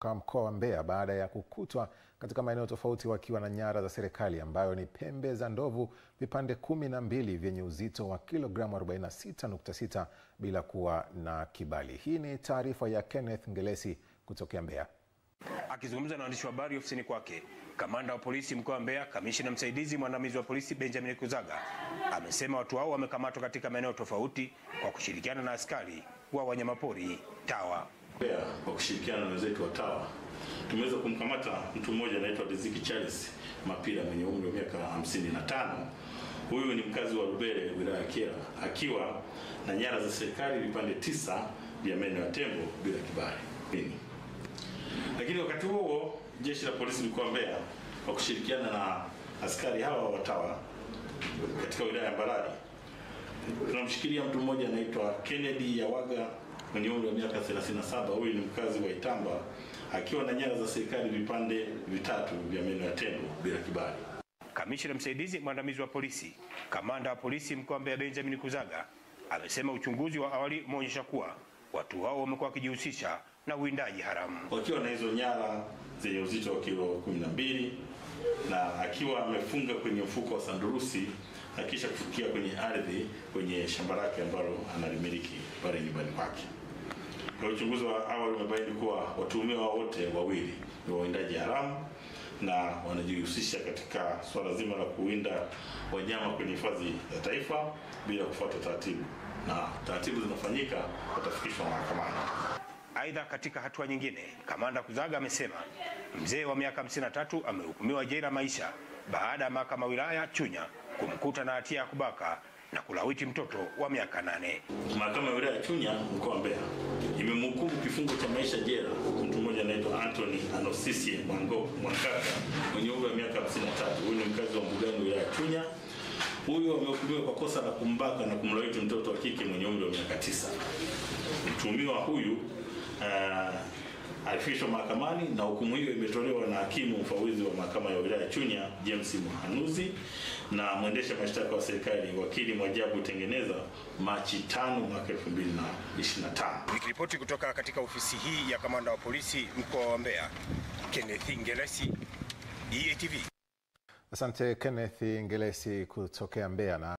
kutoka mkoa wa Mbeya baada ya kukutwa katika maeneo tofauti wakiwa na nyara za serikali ambayo ni pembe za ndovu vipande 12 vyenye uzito wa kilogramu 46.6 bila kuwa na kibali. Hii ni taarifa ya Kenneth Ngelesi kutokea Mbeya. Akizungumza na waandishi wa habari ofisini kwake, kamanda wa polisi mkoa wa Mbeya, kamishna msaidizi mwandamizi wa polisi Benjamin Kuzaga, amesema watu hao wamekamatwa katika maeneo tofauti kwa kushirikiana na askari wa wanyamapori TAWA. Mbeya kwa kushirikiana na wenzetu wa TAWA tumeweza kumkamata mtu mmoja anaitwa Riziki Charles Mapira mwenye umri wa miaka 55. Huyu ni mkazi wa Rubere, wilaya ya Kyela, akiwa na nyara za serikali vipande 9 vya meno ya tembo bila kibali. Lakini wakati huo jeshi la polisi mkoa wa Mbeya kwa kushirikiana na askari hawa wa TAWA katika wilaya ya Mbarali tunamshikilia mtu mmoja anaitwa Kennedy Yawaga mwenye umri wa miaka 37. Huyu ni mkazi wa Itamba akiwa na nyara za serikali vipande 3 vya meno ya tembo bila kibali. Kamishna msaidizi mwandamizi wa polisi, kamanda wa polisi mkoa wa Mbeya Benjamin Kuzaga, amesema uchunguzi wa awali umeonyesha kuwa watu hao wamekuwa wakijihusisha na uwindaji haramu. Wakiwa na hizo nyara zenye uzito wa kilo 12 na akiwa amefunga kwenye mfuko wa sandurusi na kisha kufukia kwenye ardhi kwenye shamba lake ambalo analimiliki pale nyumbani kwake. Kwa uchunguzi wa awali umebaini kuwa watuhumiwa wote wawili ni wawindaji haramu na wanajihusisha katika swala zima la kuwinda wanyama kwenye hifadhi ya taifa bila kufuata taratibu, na taratibu zinafanyika watafikishwa mahakamani. Aidha, katika hatua nyingine, kamanda Kuzaga amesema mzee wa miaka 53 amehukumiwa jela maisha baada ya mahakama wilaya Chunya kumkuta na hatia ya kubaka na kulawiti mtoto wa miaka 8. Mahakama ya wilaya Chunya mkoa wa Mbeya imemhukumu kifungo cha maisha jela mtu mmoja anaitwa Anthony Anosisi Mwangaka mwenye umri wa miaka 53. Huyu ni mkazi wa Mbugani wilaya Chunya. Huyu amehukumiwa kwa kosa la kumbaka na kumlawiti mtoto wa kike mwenye umri wa miaka 9. Mtuhumiwa huyu alifikishwa mahakamani na hukumu hiyo imetolewa na hakimu mfawidhi wa mahakama ya wilaya Chunya James Muhanuzi na mwendesha mashtaka wa serikali wakili Mwajabu Tengeneza Machi 5 mwaka 2025. Nikiripoti kutoka katika ofisi hii ya kamanda wa polisi mkoa wa Mbeya, Kenneth Ngelesi, DATV. Asante Kenneth Ngelesi kutokea Mbeya.